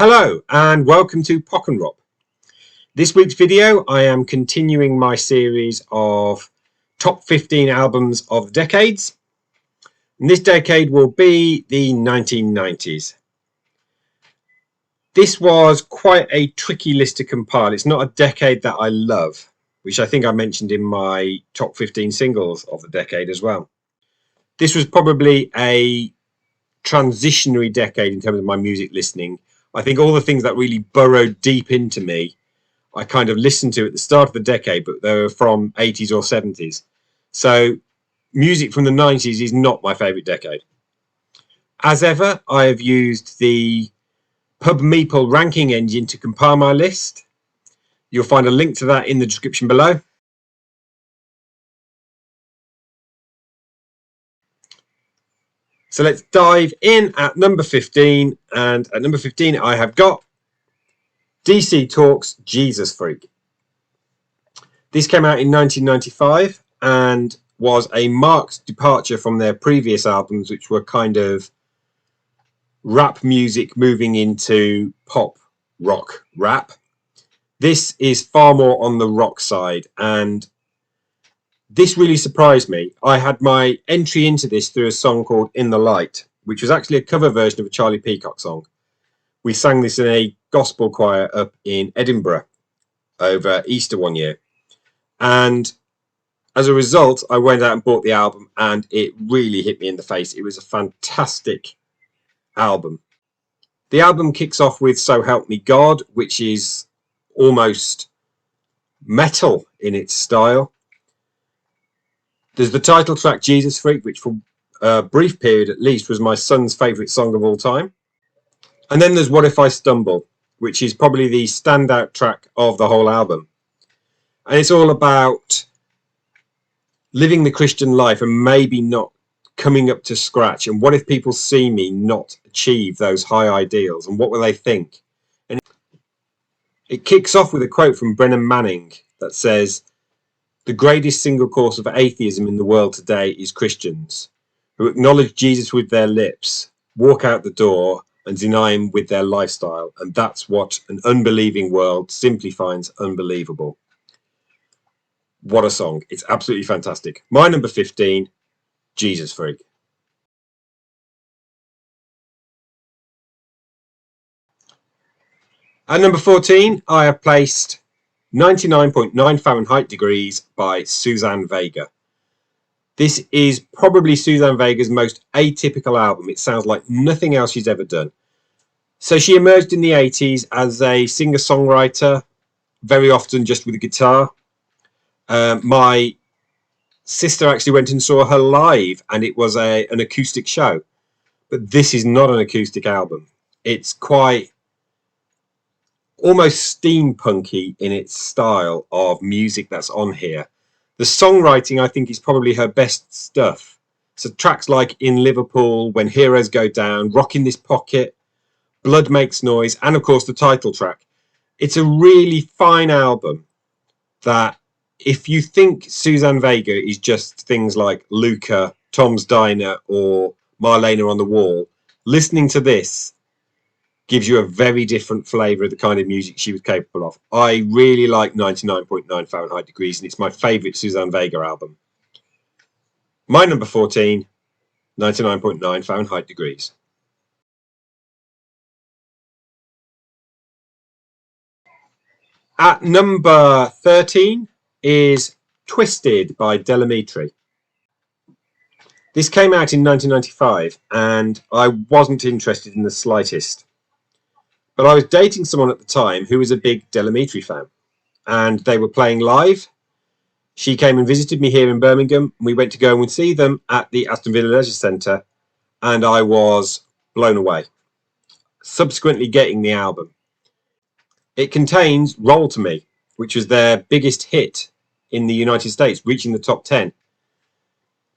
Hello and welcome to Pockenrop. This week's video I am continuing my series of top 15 albums of decades. And this decade will be the 1990s. This was quite a tricky list to compile. It's not a decade that I love, which I think I mentioned in my top 15 singles of the decade as well. This was probably a transitionary decade in terms of my music listening. I think all the things that really burrowed deep into me, I kind of listened to at the start of the decade, but they were from 80s or 70s. So music from the 90s is not my favourite decade. As ever, I have used the Pub Meeple ranking engine to compile my list. You'll find a link to that in the description below. So let's dive in at number 15. And at number 15, I have got DC Talk's Jesus Freak. This came out in 1995 and was a marked departure from their previous albums, which were kind of rap music moving into pop rock rap. This is far more on the rock side, and this really surprised me. I had my entry into this through a song called In the Light, which was actually a cover version of a Charlie Peacock song. We sang this in a gospel choir up in Edinburgh over Easter one year. And as a result, I went out and bought the album, and it really hit me in the face. It was a fantastic album. The album kicks off with So Help Me God, which is almost metal in its style. There's the title track Jesus Freak, which for a brief period at least was my son's favourite song of all time. And then there's What If I Stumble, which is probably the standout track of the whole album. And it's all about living the Christian life and maybe not coming up to scratch. And what if people see me not achieve those high ideals? And what will they think? And it kicks off with a quote from Brennan Manning that says, "The greatest single cause of atheism in the world today is Christians who acknowledge Jesus with their lips, walk out the door and deny him with their lifestyle. And that's what an unbelieving world simply finds unbelievable." What a song. It's absolutely fantastic. My number 15, Jesus Freak. At number 14, I have placed 99.9 Fahrenheit Degrees by Suzanne Vega. This is probably Suzanne Vega's most atypical album. It sounds like nothing else she's ever done. So she emerged in the 80s as a singer-songwriter, very often just with a guitar. My sister actually went and saw her live, and it was an acoustic show. But this is not an acoustic album. It's quite almost steampunky in its style of music that's on here. The songwriting, I think, is probably her best stuff. So tracks like In Liverpool, When Heroes Go Down, Rock in This Pocket, Blood Makes Noise, and of course the title track. It's a really fine album that, if you think Suzanne Vega is just things like Luca, Tom's Diner, or Marlena on the Wall, listening to this gives you a very different flavour of the kind of music she was capable of. I really like 99.9 Fahrenheit Degrees, and it's my favourite Suzanne Vega album. My number 14, 99.9 Fahrenheit Degrees. At number 13 is Twisted by Delamitri. This came out in 1995, and I wasn't interested in the slightest. But I was dating someone at the time who was a big Delamitri fan, and they were playing live. She came and visited me here in Birmingham. We went to go and see them at the Aston Villa Leisure Centre, and I was blown away. Subsequently getting the album. It contains Roll to Me, which was their biggest hit in the United States, reaching the top 10.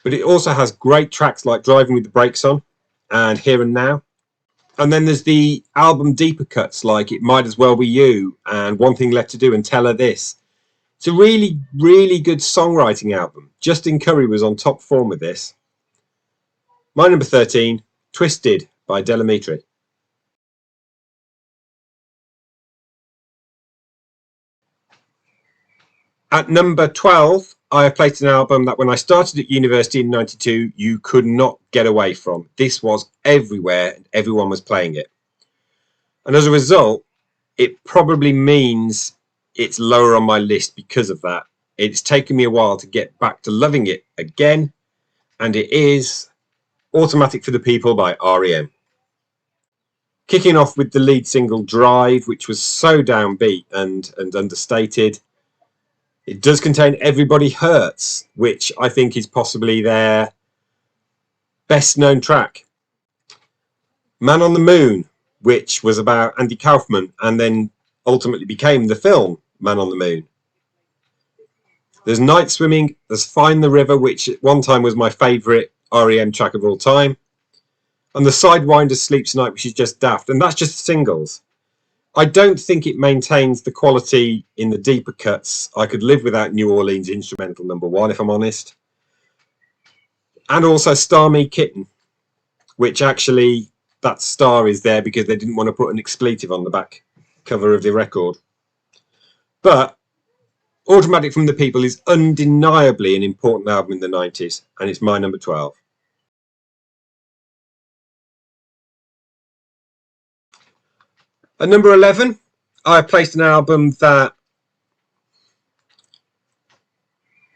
But it also has great tracks like Driving with the Brakes On and Here and Now. And then there's the album deeper cuts like It Might As Well Be You and One Thing Left to Do and Tell Her This. It's a really, really good songwriting album. Justin Curry was on top form with this. My number 13, Twisted by Delamitri. At number 12, I have placed an album that when I started at university in 92, you could not get away from. This was everywhere and everyone was playing it. And as a result, it probably means it's lower on my list because of that. It's taken me a while to get back to loving it again, and it is Automatic for the People by REM. Kicking off with the lead single Drive, which was so downbeat and understated. It does contain Everybody Hurts, which I think is possibly their best known track. Man on the Moon, which was about Andy Kaufman and then ultimately became the film Man on the Moon. There's Night Swimming, there's Find the River, which at one time was my favourite REM track of all time, and the Sidewinder Sleeps Tonight, which is just daft, and that's just singles. I don't think it maintains the quality in the deeper cuts. I could live without New Orleans instrumental number 1, if I'm honest. And also Star Me Kitten, which actually that star is there because they didn't want to put an expletive on the back cover of the record. But Automatic from the People is undeniably an important album in the 90s, and it's my number 12. At number 11, I placed an album that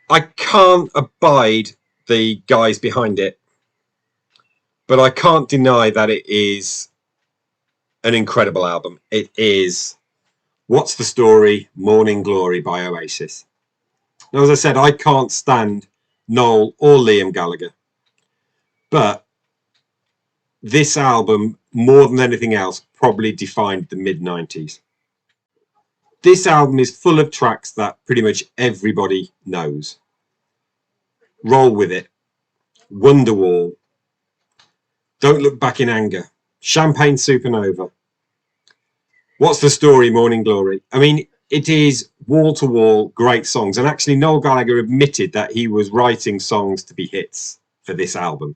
I can't abide the guys behind it, but I can't deny that it is an incredible album. It is What's the Story? Morning Glory by Oasis. Now, as I said, I can't stand Noel or Liam Gallagher, but this album, more than anything else, probably defined the mid-90s. This album is full of tracks that pretty much everybody knows. Roll With It, Wonderwall, Don't Look Back in Anger, Champagne Supernova, What's the Story? Morning Glory. I mean, it is wall-to-wall great songs, and actually Noel Gallagher admitted that he was writing songs to be hits for this album.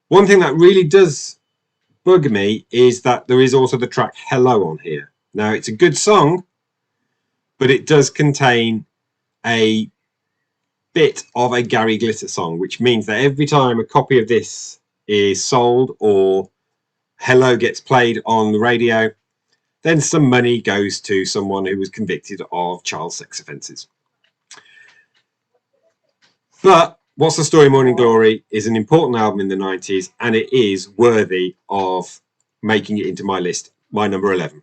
One thing that really does bug me is that there is also the track Hello on here. Now, it's a good song, but it does contain a bit of a Gary Glitter song, which means that every time a copy of this is sold or Hello gets played on the radio, then some money goes to someone who was convicted of child sex offences. But What's the Story? Morning Glory is an important album in the 90s, and it is worthy of making it into my list, my number 11.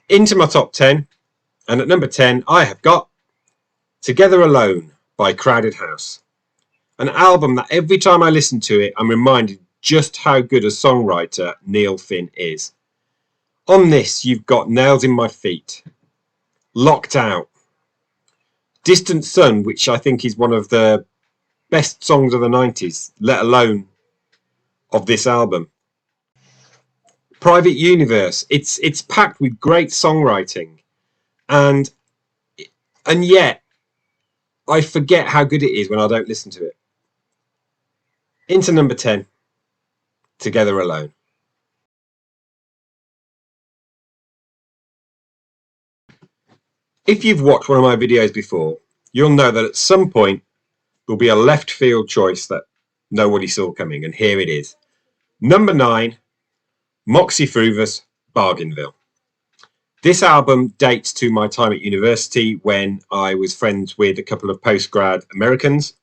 Into my top 10, and at number 10 I have got Together Alone by Crowded House, an album that every time I listen to it I'm reminded just how good a songwriter Neil Finn is. On this you've got Nails in My Feet, Locked Out, Distant Sun, which I think is one of the best songs of the 90s, let alone of this album. Private Universe, it's packed with great songwriting, and yet I forget how good it is when I don't listen to it. Into number 10, Together Alone. If you've watched one of my videos before, you'll know that at some point there'll be a left field choice that nobody saw coming, and here it is. Number 9, Moxie Fruvus, Bargainville. This album dates to my time at university when I was friends with a couple of postgrad Americans,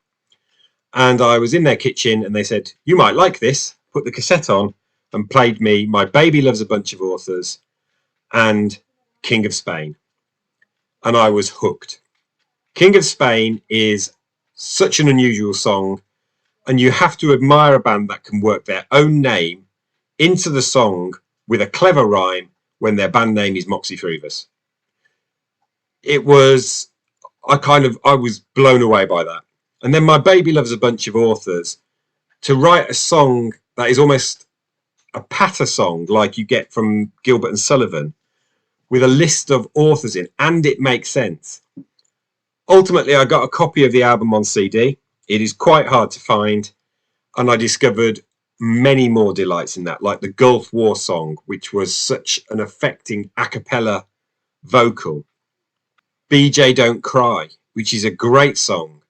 and I was in their kitchen and they said, you might like this, put the cassette on, and played me My Baby Loves a Bunch of Authors and King of Spain. And I was hooked. King of Spain is such an unusual song, and you have to admire a band that can work their own name into the song with a clever rhyme when their band name is Moxie Fruvus. It was, I was blown away by that. And then My Baby Loves a Bunch of Authors, to write a song that is almost a patter song like you get from Gilbert and Sullivan, with a list of authors in, and it makes sense. Ultimately, I got a copy of the album on CD. It is quite hard to find, and I discovered many more delights in that, like the Gulf War song, which was such an affecting a cappella vocal. BJ Don't Cry, which is a great song.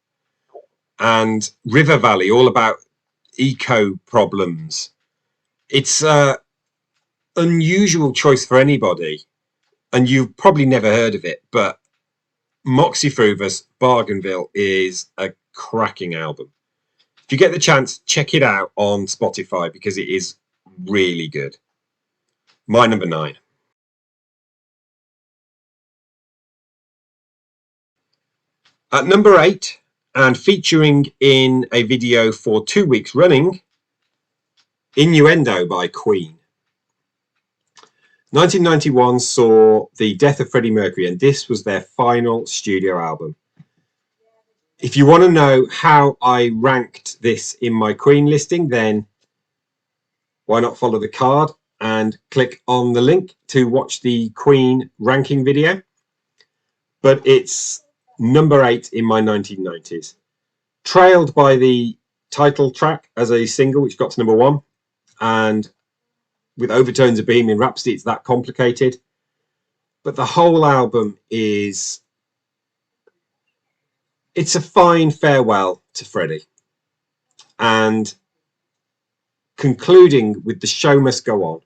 And River Valley, all about eco problems. It's an unusual choice for anybody, and you've probably never heard of it, but Moxie vs. Bargainville is a cracking album. If you get the chance, check it out on Spotify because it is really good. My number 9. At number 8, and featuring in a video for 2 weeks running, Innuendo by Queen. 1991 saw the death of Freddie Mercury, and this was their final studio album. If you want to know how I ranked this in my Queen listing, then why not follow the card and click on the link to watch the Queen ranking video. But it's number 8 in my 1990s. Trailed by the title track as a single, which got to number 1. And with overtones of Bohemian Rhapsody, it's that complicated. But the whole album is... it's a fine farewell to Freddie. And concluding with The Show Must Go On,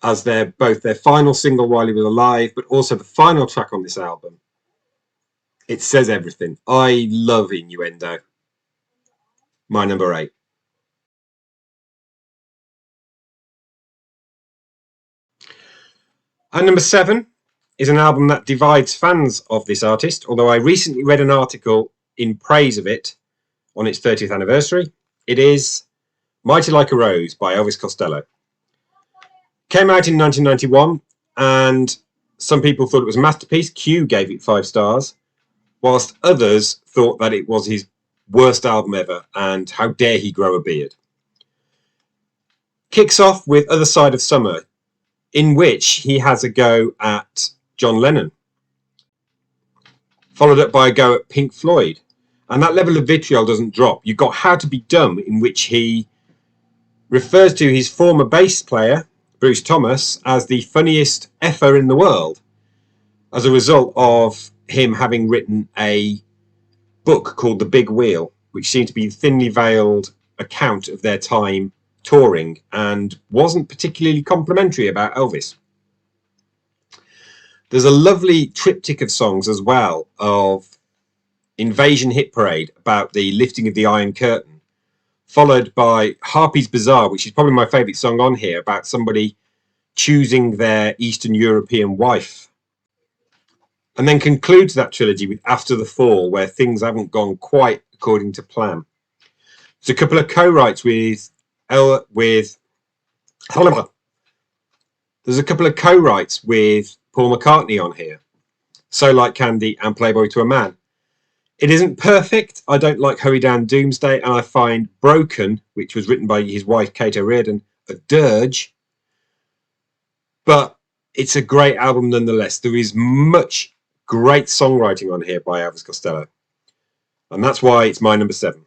as both their final single while he was alive, but also the final track on this album. It says everything. I love Innuendo. My number 8. And number 7 is an album that divides fans of this artist, although I recently read an article in praise of it on its 30th anniversary. It is Mighty Like a Rose by Elvis Costello. Came out in 1991, and some people thought it was a masterpiece. Q gave it 5 stars, whilst others thought that it was his worst album ever, and how dare he grow a beard. Kicks off with Other Side of Summer, in which he has a go at John Lennon, followed up by a go at Pink Floyd. And that level of vitriol doesn't drop. You've got How to Be Dumb, in which he refers to his former bass player, Bruce Thomas, as the funniest effer in the world, as a result of him having written a book called The Big Wheel, which seemed to be a thinly veiled account of their time touring and wasn't particularly complimentary about Elvis. There's a lovely triptych of songs as well of Invasion Hit Parade about the lifting of the Iron Curtain, followed by Harpy's Bazaar, which is probably my favourite song on here, about somebody choosing their Eastern European wife. And then concludes that trilogy with After the Fall, where things haven't gone quite according to plan. There's a couple of co-writes with Paul McCartney on here, So Like Candy and Playboy to a Man. It isn't perfect. I don't like Hurry Down Doomsday, and I find Broken, which was written by his wife Kate O'Riordan, a dirge. But it's a great album nonetheless. There is much great songwriting on here by Elvis Costello, and that's why it's my number 7.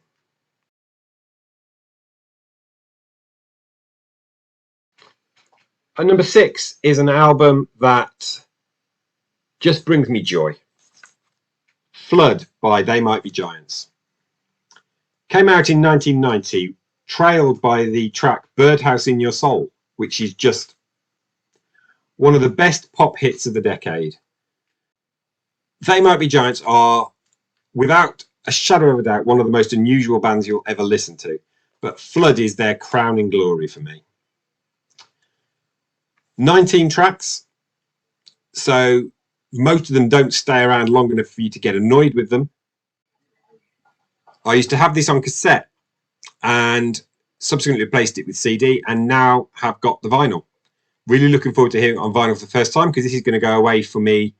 And number 6 is an album that just brings me joy. Flood by They Might Be Giants. Came out in 1990, trailed by the track Birdhouse in Your Soul, which is just one of the best pop hits of the decade. They Might Be Giants are, without a shadow of a doubt, one of the most unusual bands you'll ever listen to, but Flood is their crowning glory for me. 19 tracks, so most of them don't stay around long enough for you to get annoyed with them. I used to have this on cassette and subsequently replaced it with CD, and now have got the vinyl. Really looking forward to hearing it on vinyl for the first time, because this is going to go away for me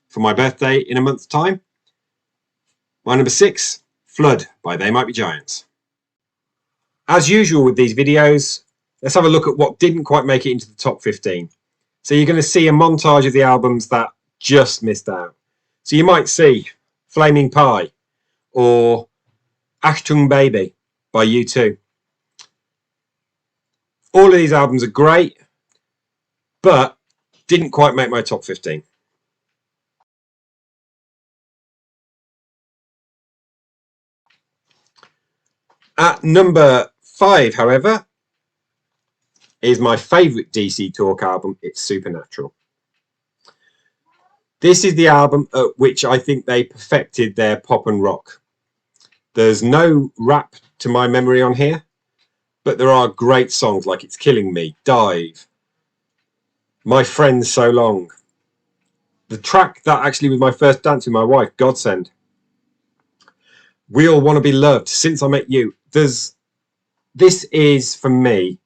for my birthday in a month's time. My number 6, Flood by They Might Be Giants. As usual with these videos, let's have a look at what didn't quite make it into the top 15. So you're going to see a montage of the albums that just missed out. So you might see Flaming Pie or Achtung Baby by U2. All of these albums are great, but didn't quite make my top 15. At number 5, however, is my favourite DC Talk album. It's Supernatural. This is the album at which I think they perfected their pop and rock. There's no rap to my memory on here, but there are great songs like It's Killing Me, Dive, My Friends So Long. The track that actually was my first dance with my wife, Godsend. We All Want to Be Loved, Since I Met You. This is, for me,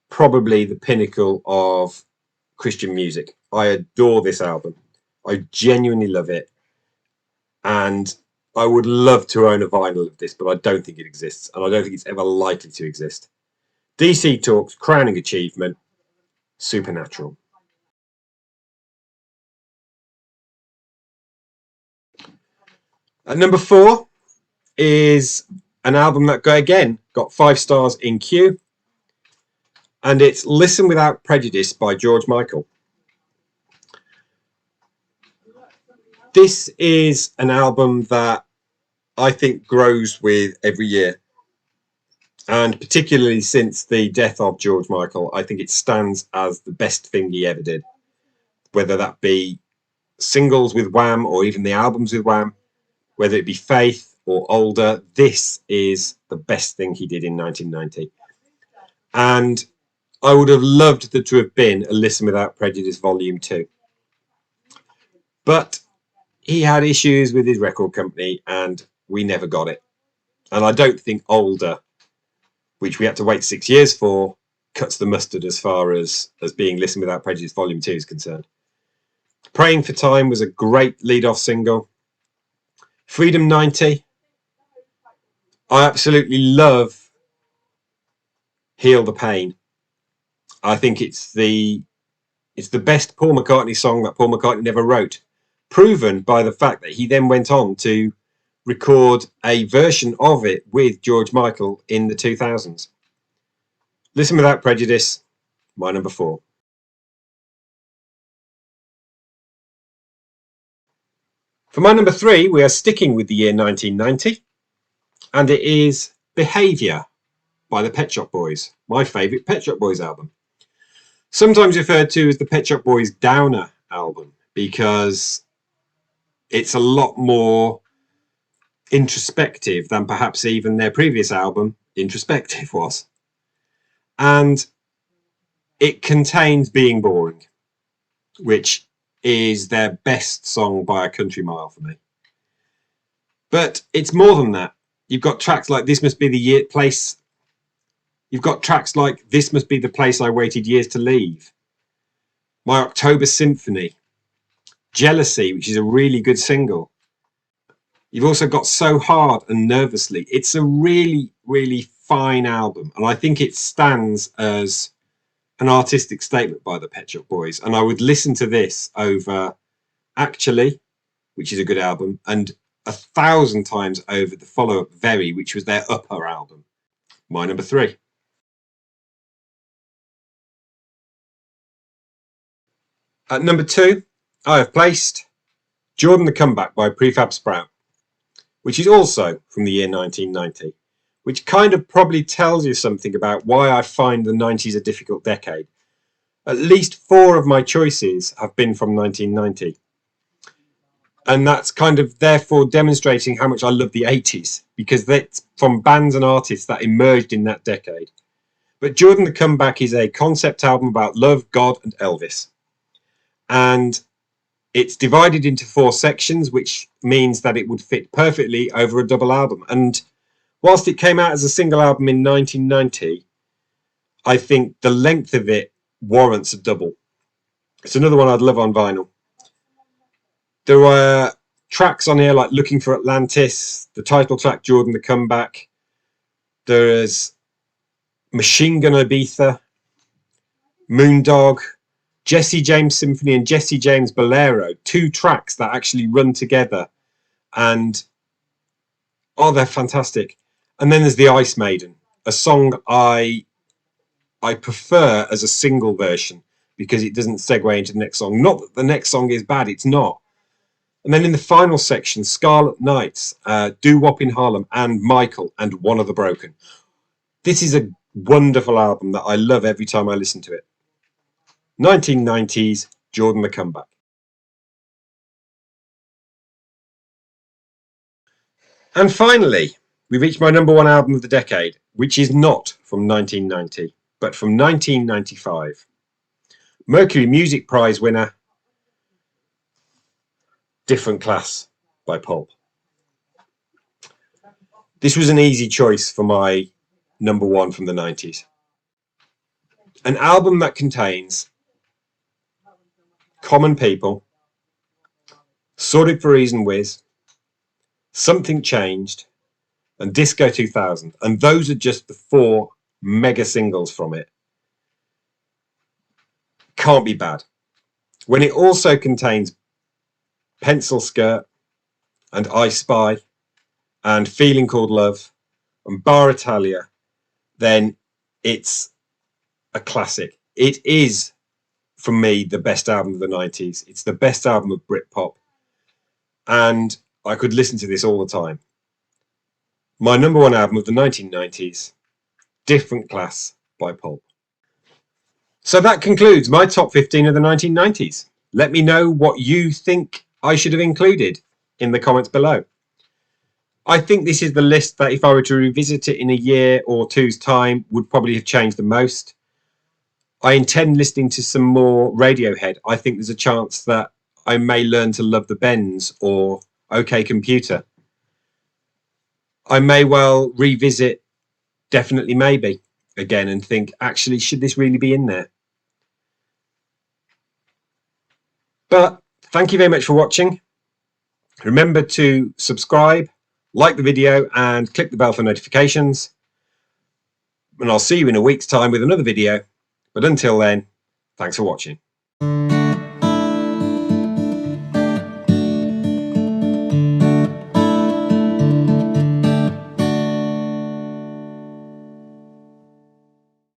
probably the pinnacle of Christian music. I adore this album. I genuinely love it. And I would love to own a vinyl of this, but I don't think it exists. And I don't think it's ever likely to exist. DC Talk's crowning achievement, Supernatural. At number 4 is an album that, again, got 5 stars in Q. And it's Listen Without Prejudice by George Michael. This is an album that I think grows with every year. And particularly since the death of George Michael, I think it stands as the best thing he ever did. Whether that be singles with Wham or even the albums with Wham, whether it be Faith or Older, this is the best thing he did in 1990. And I would have loved there to have been a Listen Without Prejudice Volume 2. But he had issues with his record company and we never got it. And I don't think Older, which we had to wait 6 years for, cuts the mustard as far as being Listen Without Prejudice Volume 2 is concerned. Praying for Time was a great lead-off single. Freedom 90. I absolutely love Heal the Pain. I think it's the best Paul McCartney song that Paul McCartney never wrote, proven by the fact that he then went on to record a version of it with George Michael in the 2000s. Listen Without Prejudice, my number 4. For my number 3, we are sticking with the year 1990, and it is Behaviour by the Pet Shop Boys, my favourite Pet Shop Boys album. Sometimes referred to as the Pet Shop Boys Downer album because it's a lot more introspective than perhaps even their previous album, Introspective, was. And it contains Being Boring, which is their best song by a country mile for me. But it's more than that. You've got tracks like This Must Be the Place. You've got tracks like This Must Be the Place I Waited Years to Leave. My October Symphony. Jealousy, which is a really good single. You've also got So Hard and Nervously. It's a really, really fine album. And I think it stands as an artistic statement by the Pet Shop Boys. And I would listen to this over Actually, which is a good album, and 1,000 times over the follow-up Very, which was their upper album. My number 3. At number 2, I have placed Jordan the Comeback by Prefab Sprout, which is also from the year 1990, which kind of probably tells you something about why I find the 90s a difficult decade. At least 4 of my choices have been from 1990. And that's kind of therefore demonstrating how much I love the 80s, because that's from bands and artists that emerged in that decade. But Jordan the Comeback is a concept album about love, God, and Elvis. And it's divided into 4 sections, which means that it would fit perfectly over a double album. And whilst it came out as a single album in 1990, I think the length of it warrants a double. It's another one I'd love on vinyl. There were tracks on here like Looking for Atlantis, the title track Jordan the Comeback. There's Machine Gun Ibiza, Moondog, Jesse James Symphony and Jesse James Bolero, 2 tracks that actually run together. And they're fantastic. And then there's The Ice Maiden, a song I I prefer as a single version because it doesn't segue into the next song. Not that the next song is bad, it's not. And then in the final section, Scarlet Nights, Doo Wop in Harlem, and Michael, and One of the Broken. This is a wonderful album that I love every time I listen to it. 1990s, Jordan the Comeback. And finally, we reached my number one album of the decade, which is not from 1990, but from 1995. Mercury Music Prize winner, Different Class by Pulp. This was an easy choice for my number one from the 90s. An album that contains Common People, Sorted for Reason Wiz, Something Changed, and Disco 2000. And those are just the 4 mega singles from it. Can't be bad. When it also contains Pencil Skirt and I Spy and Feeling Called Love and Bar Italia, then it's a classic. It is, for me, the best album of the 90s. It's the best album of Britpop. And I could listen to this all the time. My number one album of the 1990s, Different Class by Pulp. So that concludes my top 15 of the 1990s. Let me know what you think I should have included in the comments below. I think this is the list that if I were to revisit it in a year or two's time would probably have changed the most. I intend listening to some more Radiohead. I think there's a chance that I may learn to love the Bends or OK Computer. I may well revisit Definitely Maybe again and think, actually, should this really be in there? But thank you very much for watching. Remember to subscribe, like the video, and click the bell for notifications. And I'll see you in a week's time with another video. But until then, thanks for watching.